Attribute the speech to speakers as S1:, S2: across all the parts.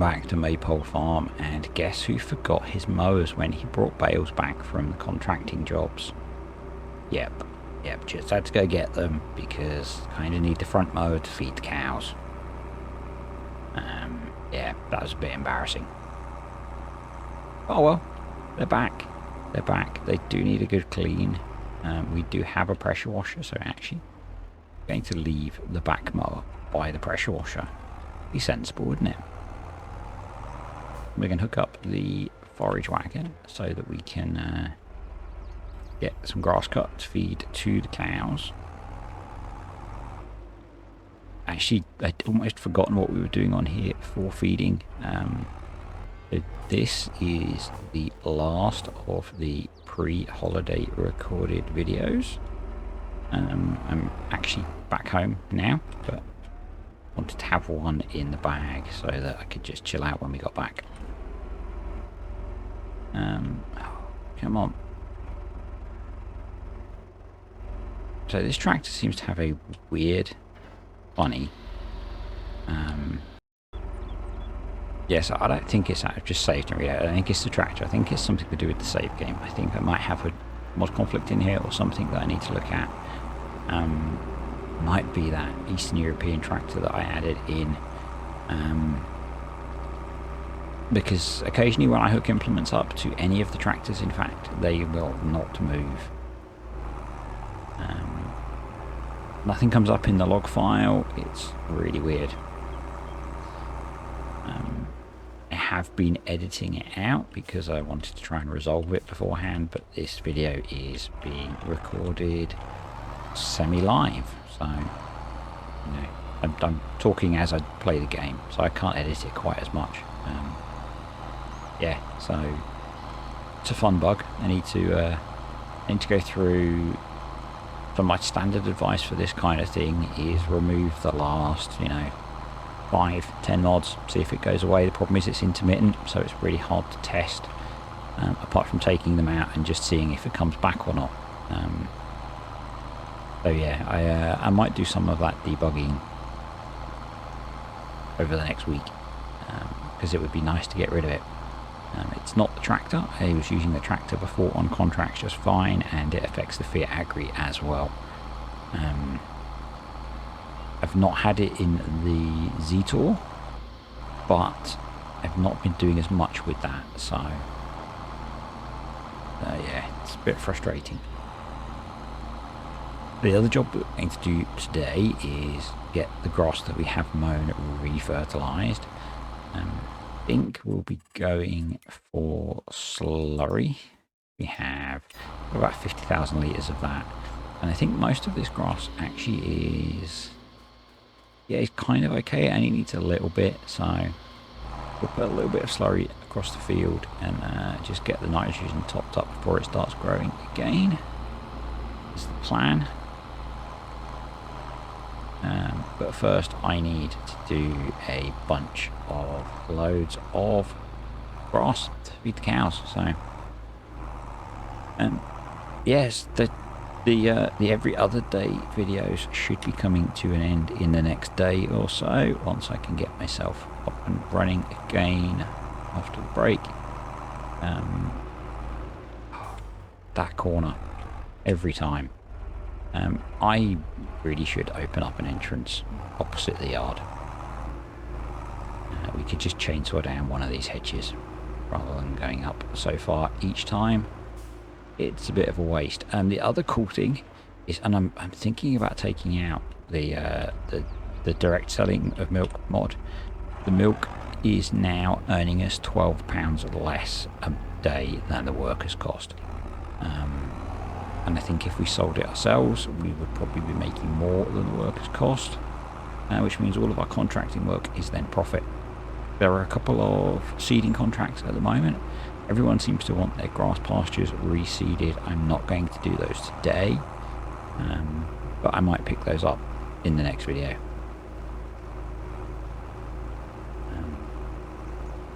S1: back to Maypole Farm, and guess who forgot his mowers when he brought bales back from the contracting jobs? Yep, just had to go get them because kind of need the front mower to feed the cows. Yeah, that was a bit embarrassing. Oh well, they're back. They're back. They do need a good clean. We do have a pressure washer, so actually going to leave the back mower by the pressure washer. Be sensible, wouldn't it? We can hook up the forage wagon so that we can get some grass cut to feed to the cows. Actually, I'd almost forgotten what we were doing on here for feeding. So this is the last of the pre-holiday recorded videos. I'm actually back home now, but wanted to have one in the bag so that I could just chill out when we got back. Come on. So this tractor seems to have a weird, funny. Yes, I don't think it's out of just saved and reloaded. I think it's the tractor. I think it's something to do with the save game. I think I might have a mod conflict in here or something that I need to look at. Might be that Eastern European tractor that I added in. Because occasionally when I hook implements up to any of the tractors, in fact, they will not move. Nothing comes up in the log file. It's really weird. I have been editing it out because I wanted to try and resolve it beforehand, but this video is being recorded semi-live, so you know, I'm talking as I play the game, so I can't edit it quite as much. Yeah, so it's a fun bug. I need to go through. So my standard advice for this kind of thing is remove the last, 5-10 mods, see if it goes away. The problem is it's intermittent, so it's really hard to test, apart from taking them out and just seeing if it comes back or not. So yeah, I might do some of that debugging over the next week, because it would be nice to get rid of it. It's not the tractor. I was using the tractor before on contracts just fine, and it affects the Fiat Agri as well. I've not had it in the Zetor, but I've not been doing as much with that, so yeah, it's a bit frustrating. The other job we're going to do today is get the grass that we have mown re-fertilized. I think we'll be going for slurry. We have about 50,000 litres of that, and I think most of this grass actually is, yeah, it's kind of okay. It only needs a little bit, so we'll put a little bit of slurry across the field and just get the nitrogen topped up before it starts growing again. Is the plan. But first I need to do a bunch of loads of grass to feed the cows. So yes, the every other day videos should be coming to an end in the next day or so, once I can get myself up and running again after the break. That corner every time. I really should open up an entrance opposite the yard. We could just chainsaw down one of these hedges rather than going up so far each time. It's a bit of a waste. And the other cool thing is, and I'm thinking about taking out the direct selling of milk mod. The milk is now earning us £12 less a day than the workers' cost. And I think if we sold it ourselves, we would probably be making more than the workers' cost, which means all of our contracting work is then profit. There are a couple of seeding contracts at the moment. Everyone seems to want their grass pastures reseeded. I'm not going to do those today, but I might pick those up in the next video,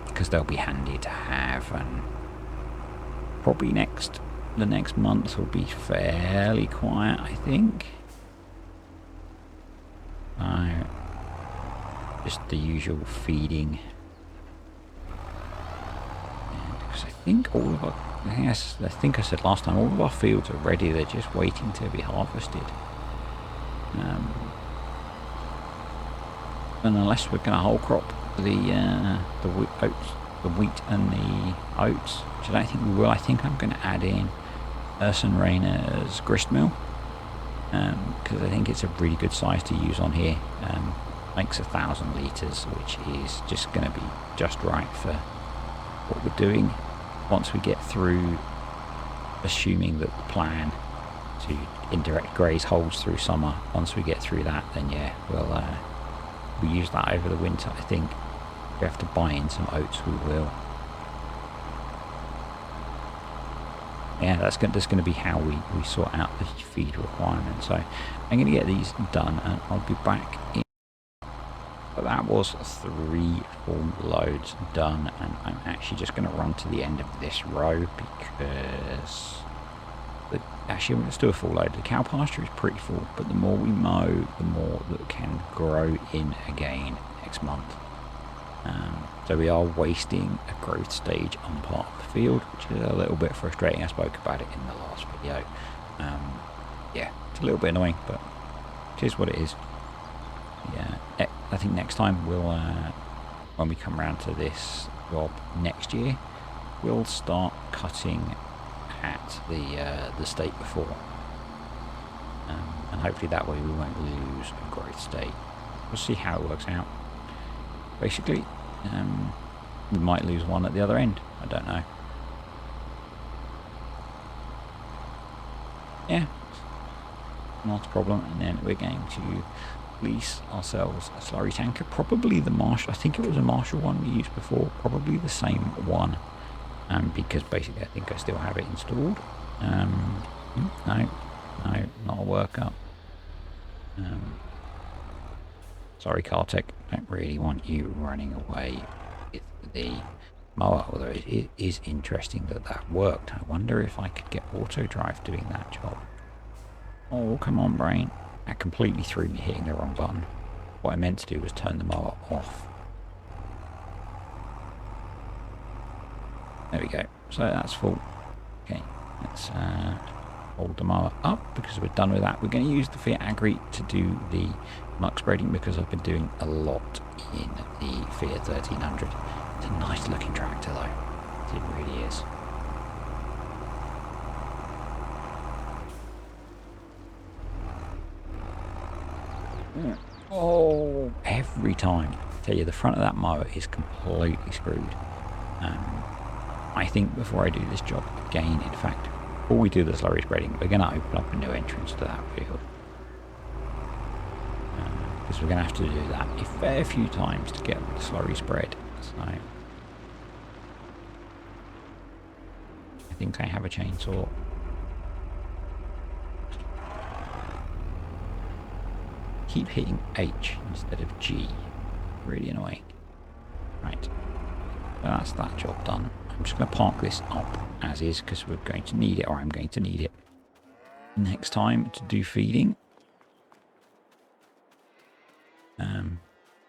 S1: because they'll be handy to have, and probably the next month will be fairly quiet, I think. Just the usual feeding think all of our, yes, I think I said last time, all of our fields are ready. They're just waiting to be harvested. And unless we're going to whole crop the oats, the wheat and the oats, which I don't think we will. I think I'm going to add in Urson Rainer's grist mill, because I think it's a really good size to use on here. Makes 1,000 litres, which is just going to be just right for what we're doing. Once we get through, assuming that the plan to indirect graze holds through summer, once we get through that, then yeah, we'll use that over the winter. I think if we have to buy in some oats, we will. Yeah, that's going to be how we sort out the feed requirement. So I'm going to get these done and I'll be back in. But that was 3 full loads done, and I'm actually just going to run to the end of this row because actually let's do a full load. The cow pasture is pretty full, but the more we mow, the more that can grow in again next month. So we are wasting a growth stage on part of the field, which is a little bit frustrating. I spoke about it in the last video. Yeah, it's a little bit annoying, but it is what it is. Yeah, I think next time we'll, when we come around to this job next year, we'll start cutting at the state before, and hopefully that way we won't lose a growth state. We'll see how it works out. Basically, we might lose one at the other end. I don't know. Yeah, not a problem. And then we're going to lease ourselves a slurry tanker, probably the Marshall. I think it was a Marshall one we used before, probably the same one, because basically I think I still have it installed. No, not a workup. Sorry, Cartech, don't really want you running away with the mower, although it is interesting that worked. I wonder if I could get auto drive doing that job. Oh, come on, brain. That completely threw me hitting the wrong button. What I meant to do was turn the mower off. There we go. So that's full. Okay, let's hold the mower up because we're done with that. We're going to use the Fiat Agri to do the muck spreading because I've been doing a lot in the Fiat 1300. It's a nice looking tractor though. It really is. Oh, every time. I tell you, the front of that mower is completely screwed. I think before I do this job again, in fact, before we do the slurry spreading, we're going to open up a new entrance to that field. Because we're going to have to do that a fair few times to get the slurry spread. So I think I have a chainsaw. Keep hitting H instead of G. Really annoying. Right. So that's that job done. I'm just going to park this up as is because we're going to need it, or I'm going to need it next time to do feeding.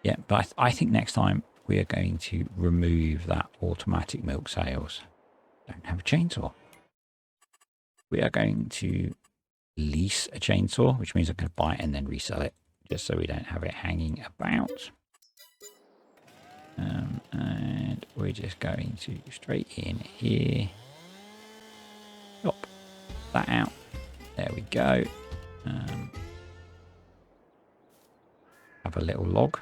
S1: Yeah, but I think next time we are going to remove that automatic milk sales. Don't have a chainsaw. We are going to lease a chainsaw, which means I'm going to buy it and then resell it, just so we don't have it hanging about. And we're just going to straight in here. Chop that out. There we go. Have a little log.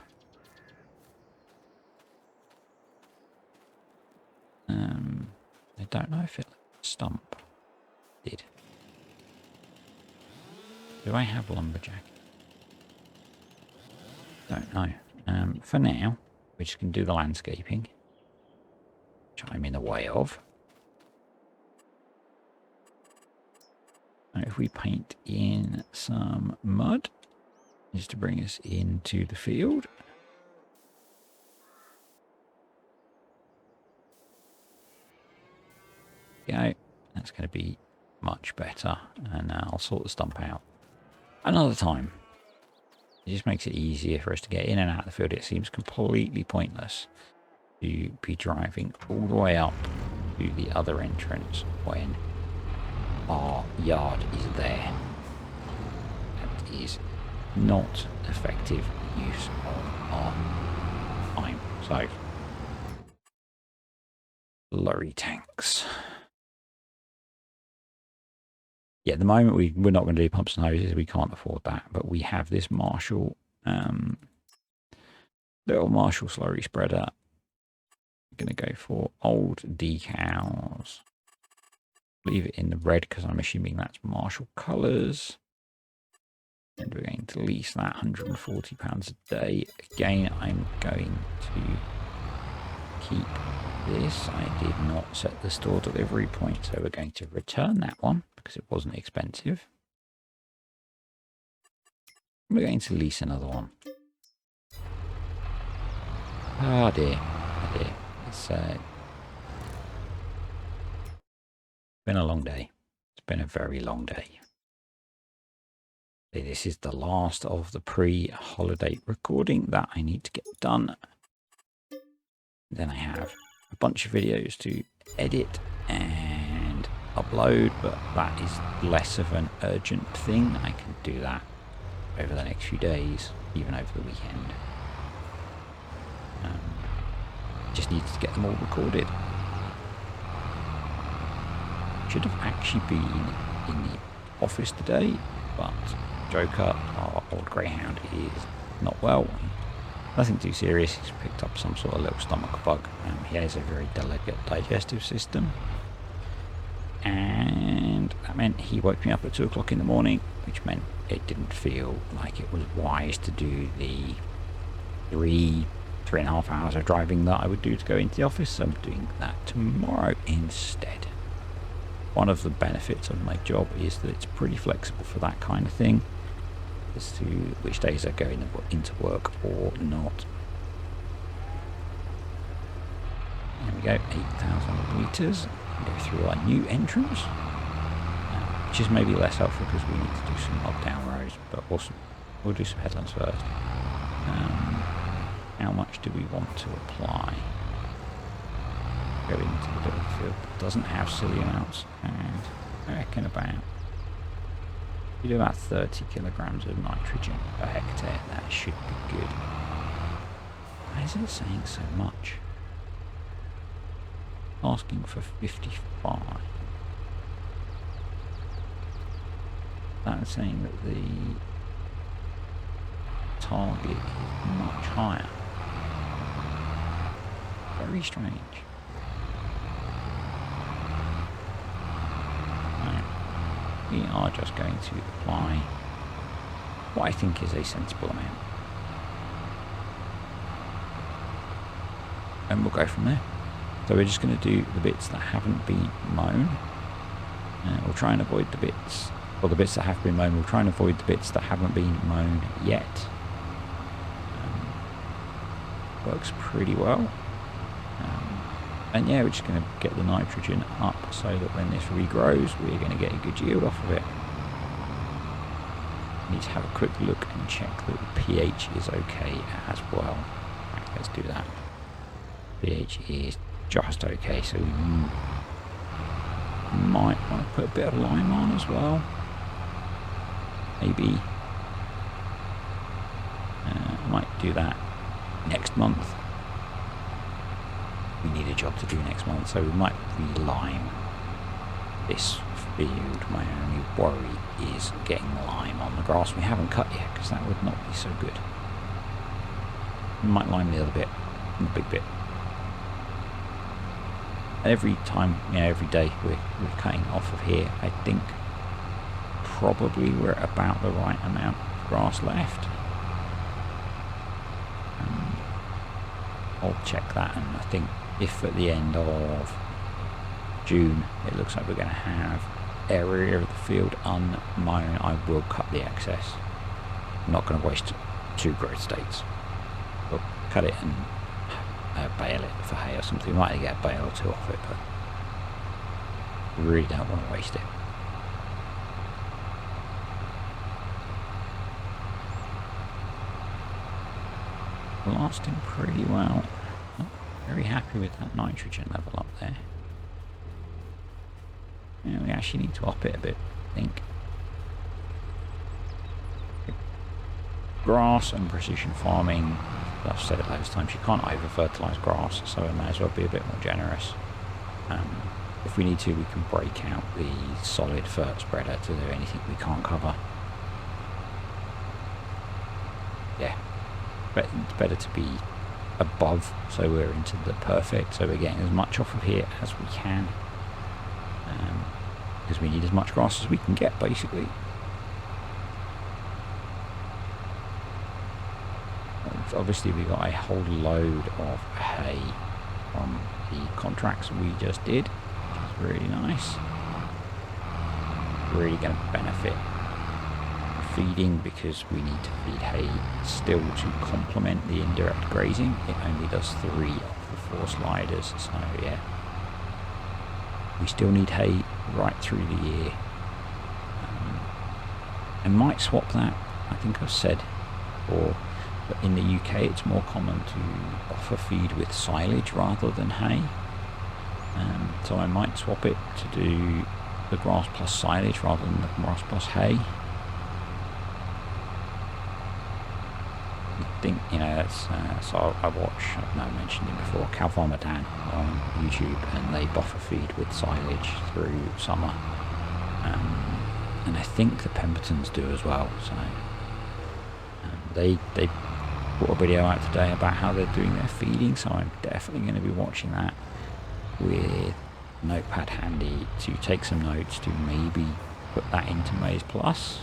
S1: I don't know if it stump did. Do I have lumberjack? Don't know. For now, we're just going to do the landscaping, which I'm in the way of. And if we paint in some mud, just to bring us into the field. Go. That's going to be much better. And I'll sort the stump out another time. It just makes it easier for us to get in and out of the field. It seems completely pointless to be driving all the way up to the other entrance when our yard is there. That is not effective use of our time. So, slurry tanks. Yeah, at the moment we're not going to do pumps and hoses. We can't afford that. But we have this Marshall, little Marshall slurry spreader. I'm going to go for old decals. Leave it in the red because I'm assuming that's Marshall colours. And we're going to lease that £140 a day. Again, I'm going to keep this. I did not set the store delivery point, so we're going to return that one because it wasn't expensive. We're going to lease another one. Oh dear, oh dear. It's been a long day. It's been a very long day. This is the last of the pre-holiday recording that I need to get done. Then I have a bunch of videos to edit and upload, but that is less of an urgent thing. I can do that over the next few days, even over the weekend. Just needs to get them all recorded. Should have actually been in the office today, but Joker, our old greyhound, is not well. Nothing too serious. He's picked up some sort of little stomach bug. He has a very delicate digestive system, and that meant he woke me up at 2 o'clock in the morning, which meant it didn't feel like it was wise to do the 3.5 hours of driving that I would do to go into the office. So I'm doing that tomorrow instead. One of the benefits of my job is that it's pretty flexible for that kind of thing, as to which days I go into work or not. There we go, 8,000 litres. Go through our new entrance, which is maybe less helpful because we need to do some knockdown rows, but we'll do some headlands first. How much do we want to apply? Go into the little field that doesn't have silly amounts, and I reckon we do about 30 kilograms of nitrogen per hectare. That should be good. Why is it saying so much? Asking for 55. That's saying that the target is much higher. Very strange. We are just going to apply what I think is a sensible amount. And we'll go from there. So we're just going to do the bits that haven't been mown. We'll try and avoid the bits, or the bits that have been mown, we'll try and avoid the bits that haven't been mown yet. Works pretty well. And yeah, we're just going to get the nitrogen up so that when this regrows, we're going to get a good yield off of it. Need to have a quick look and check that the pH is okay as well. Right, let's do that. pH is just okay, so we might want to put a bit of lime on as well. Maybe. Might do that next month. We need a job to do next month, so we might re-lime this field. My only worry is getting lime on the grass we haven't cut yet, because that would not be so good. We might lime the other bit, the big bit. And every time, every day we're cutting off of here, I think probably we're at about the right amount of grass left. I'll check that, and I think if at the end of June it looks like we're going to have area of the field unmown, I will cut the excess. I'm not going to waste 2 growth states. We'll cut it and bale it for hay or something. We might get a bale or 2 off it, but we really don't want to waste it. Lasting pretty well. Very happy with that nitrogen level up there. Yeah, we actually need to up it a bit, I think. Grass and precision farming, I've said it loads of times, you can't over-fertilise grass, so we may as well be a bit more generous. If we need to, we can break out the solid fert spreader to do anything we can't cover. Yeah, but it's better to be above, so we're into the perfect, so we're getting as much off of here as we can, because we need as much grass as we can get, basically. Obviously we got a whole load of hay from the contracts we just did, which is really nice. Really going to benefit feeding, because we need to feed hay still to complement the indirect grazing. It only does 3 of the 4 sliders, so yeah, we still need hay right through the year. I might swap that, I think I've said before, but in the UK it's more common to offer feed with silage rather than hay, so I might swap it to do the grass plus silage rather than the grass plus hay. I think, you know, that's so I watch, I mentioned him before, Cow Farmer Dan on YouTube, and they buffer feed with silage through summer, and I think the Pembertons do as well. So they brought a video out today about how they're doing their feeding, so I'm definitely going to be watching that with a notepad handy to take some notes to maybe put that into Maize Plus.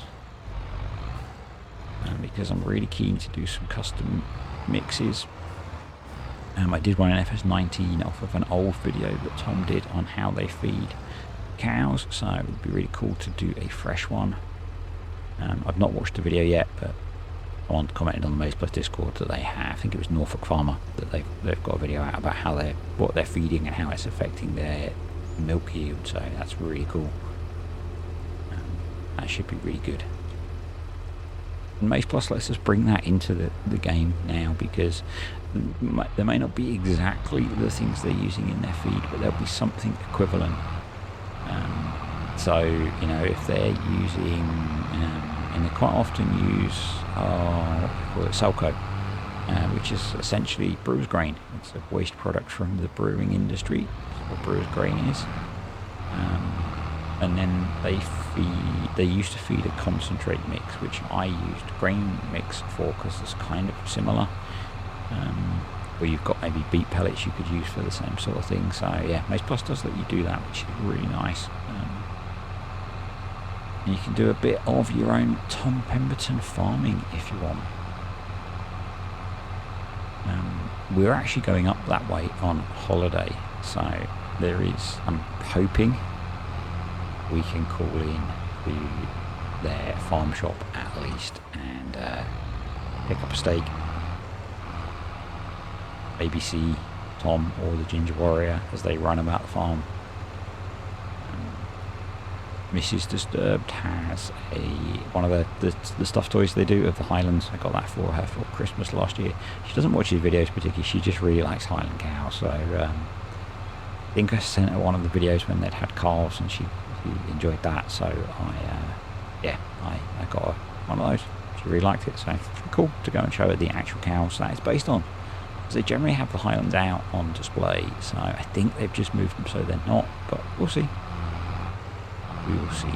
S1: Because I'm really keen to do some custom mixes. I did one in ep19 off of an old video that Tom did on how they feed cows, so it would be really cool to do a fresh one. I've not watched the video yet, but someone commented on the Maize Plus Discord that they have, I think it was Norfolk Farmer, that they've got a video out about how what they're feeding and how it's affecting their milk yield, so that's really cool. That should be really good. And Maize Plus lets us bring that into the game now, because there may not be exactly the things they're using in their feed, but there'll be something equivalent. So, you know, if they're using, and they quite often use, what they call it, Selco, which is essentially brewer's grain. It's a waste product from the brewing industry. That's what brewer's grain is. And then they used to feed a concentrate mix, which I used grain mix for, because it's kind of similar, where you've got maybe beet pellets you could use for the same sort of thing. So yeah, Maize Plus does let you do that, which is really nice. And you can do a bit of your own Tom Pemberton farming if you want. We're actually going up that way on holiday, so there is, I'm hoping we can call in to their farm shop at least and pick up a steak. Maybe see Tom or the Ginger Warrior as they run about the farm. Mrs. Disturbed has one of the stuffed toys they do of the Highlands. I got that for her for Christmas last year. She doesn't watch these videos particularly, she just really likes Highland cows, so I think I sent her one of the videos when they'd had calves and she enjoyed that, so I got her one of those. She really liked it, so cool to go and show her the actual cows that it's based on, because they generally have the Highlands out on display, so I think they've just moved them so they're not, but we'll see. We will see.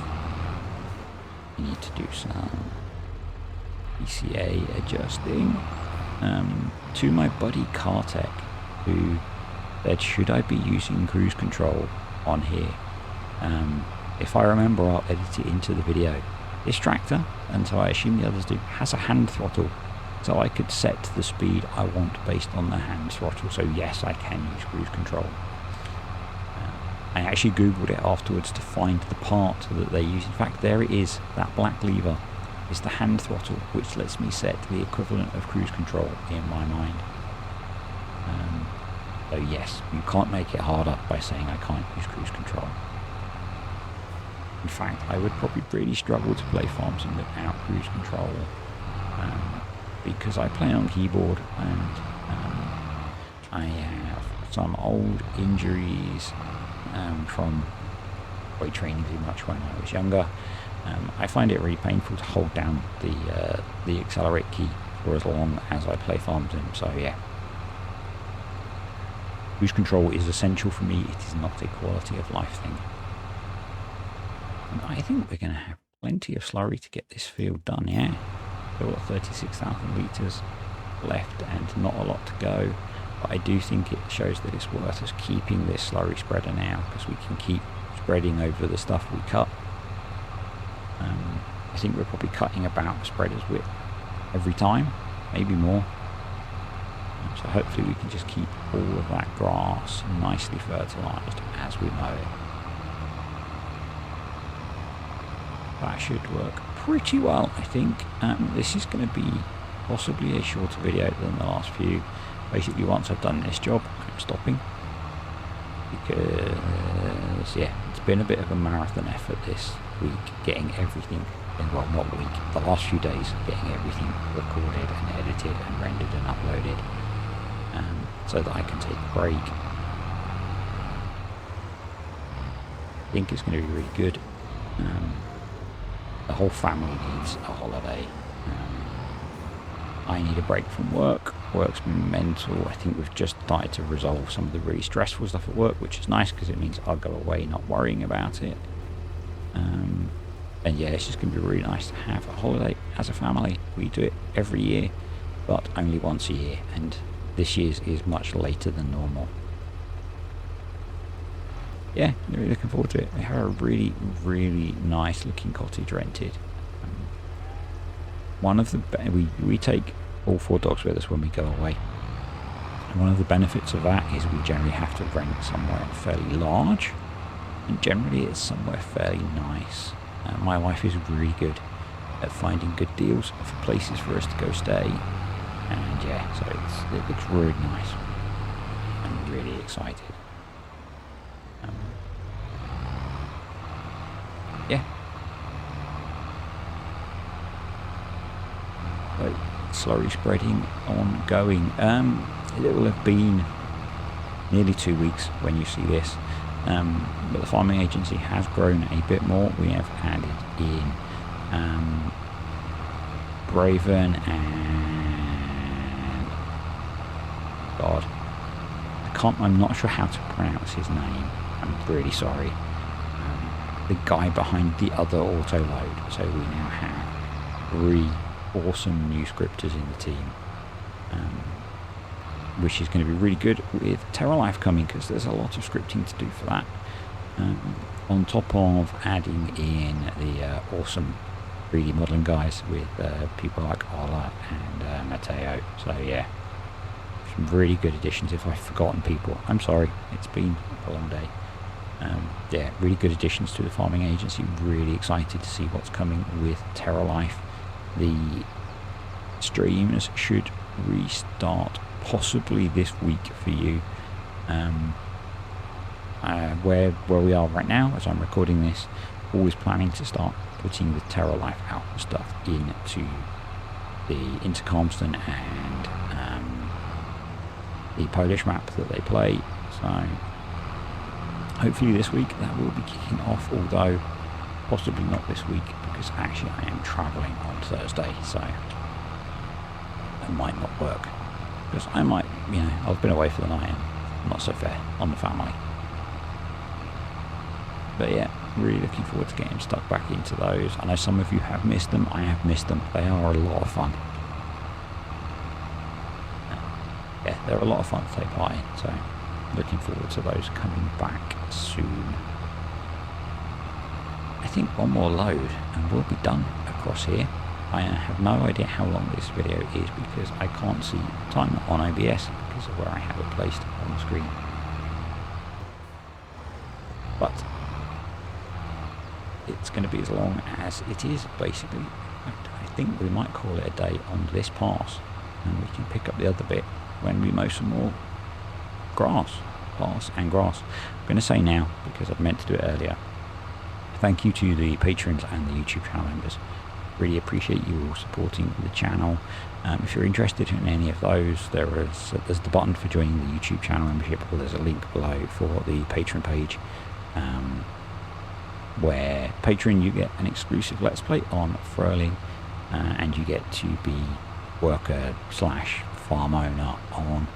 S1: We need to do some PCA adjusting. To my buddy Kartek, who said, should I be using cruise control on here? If I remember, I'll edit it into the video. This tractor, and so I assume the others do, has a hand throttle, so I could set the speed I want based on the hand throttle, so yes, I can use cruise control. I actually googled it afterwards to find the part that they use. In fact, there it is, that black lever is the hand throttle, which lets me set the equivalent of cruise control in my mind. So yes, you can't make it harder by saying I can't use cruise control. In fact, I would probably really struggle to play Farm Sim without cruise control, because I play on keyboard, and I have some old injuries from weight training too much when I was younger. I find it really painful to hold down the accelerate key for as long as I play farm sim. So yeah, cruise control is essential for me. It is not a quality of life thing. And I think we're going to have plenty of slurry to get this field done. Yeah, still got 36,000 litres left and not a lot to go. But I do think it shows that it's worth us keeping this slurry spreader now, because we can keep spreading over the stuff we cut. I think we're probably cutting about the spreader's width every time, maybe more. So hopefully we can just keep all of that grass nicely fertilised as we mow it. That should work pretty well, I think. This is going to be possibly a shorter video than the last few. Basically, once I've done this job, I'm stopping. Because, yeah, it's been a bit of a marathon effort this week, getting everything, well, not week, the last few days, getting everything recorded and edited and rendered and uploaded, so that I can take a break. I think it's going to be really good. The whole family needs a holiday. I need a break from work. Work's been mental. I think we've just started to resolve some of the really stressful stuff at work, which is nice because it means I'll go away not worrying about it. And yeah, it's just going to be really nice to have a holiday as a family. We do it every year, but only once a year, and this year's is much later than normal. Yeah, really looking forward to it. We have a really, really nice looking cottage rented. One of the we take all 4 dogs with us when we go away. And one of the benefits of that is we generally have to rent somewhere fairly large, and generally it's somewhere fairly nice. My wife is really good at finding good deals for places for us to go stay, and yeah, so it looks really nice. I'm really excited. Yeah. So, slurry spreading ongoing. It will have been nearly 2 weeks when you see this, but the farming agency has grown a bit more. We have added in Braven and God, I'm not sure how to pronounce his name. I'm really sorry. The guy behind the other auto load. So we now have 3 awesome new scripters in the team, which is going to be really good with Terralife coming, because there's a lot of scripting to do for that, on top of adding in the awesome 3D modelling guys with people like Ola and Matteo. So yeah, some really good additions. If I've forgotten people, I'm sorry, it's been a long day. Yeah, really good additions to the farming agency. Really excited to see what's coming with Terralife. The streams should restart possibly this week for you. Where we are right now, as I'm recording this, always planning to start putting the Terralife out stuff into Calmston and the Polish map that they play. So hopefully this week that will be kicking off, although possibly not this week, because actually I am travelling on Thursday, so it might not work. Because I might, I've been away for the night and not so fair on the family. But yeah, really looking forward to getting stuck back into those. I know some of you have missed them. I have missed them. They are a lot of fun. Yeah, they're a lot of fun to take part in, so looking forward to those coming back soon. I think one more load and we'll be done across here. I have no idea how long this video is because I can't see time on OBS because of where I have it placed on the screen. But it's going to be as long as it is, basically. I think we might call it a day on this pass, and we can pick up the other bit when we mow some more grass. I'm going to say now, because I've meant to do it earlier, thank you to the patrons and the YouTube channel members. Really appreciate you all supporting the channel. If you're interested in any of those, there's the button for joining the YouTube channel membership, or there's a link below for the Patreon page. where Patreon you get an exclusive Let's Play on Fertilizing, and you get to be worker / farm owner on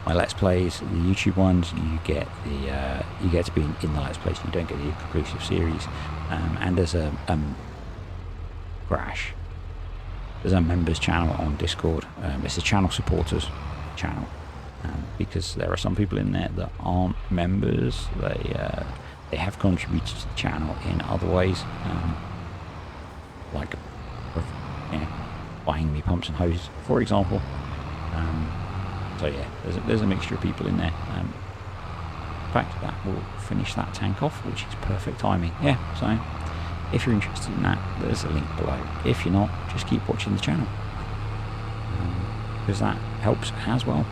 S1: my Let's Plays. The YouTube ones, you get to be in the Let's Plays. You don't get the exclusive series, and there's a crash. There's a members channel on Discord. It's a channel supporters channel, because there are some people in there that aren't members. They have contributed to the channel in other ways, like buying me pumps and hoses, for example. So yeah, there's a mixture of people in there. In fact, that will finish that tank off, which is perfect timing. Yeah, so if you're interested in that, there's a link below. If you're not, just keep watching the channel, because that helps as well.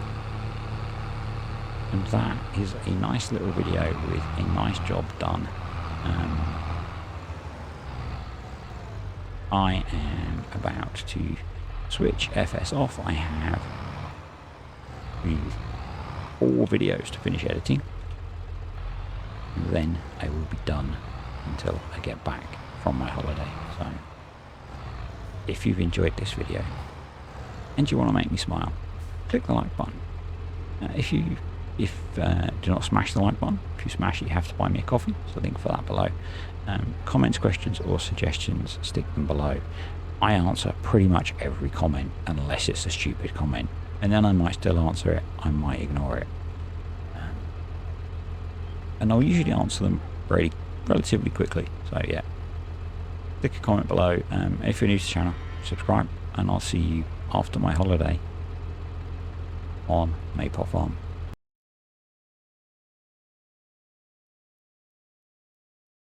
S1: And that is a nice little video with a nice job done. I am about to switch FS off. I have 4 videos to finish editing, and then I will be done until I get back from my holiday. So if you've enjoyed this video and you want to make me smile, click the like button. Do not smash the like button. If you smash it, you have to buy me a coffee, so link for that below. Comments, questions or suggestions, stick them below. I answer pretty much every comment unless it's a stupid comment, and then I might still answer it, I might ignore it, and I'll usually answer them relatively quickly. So yeah, stick a comment below. If you're new to the channel, subscribe, and I'll see you after my holiday on Maypole Farm.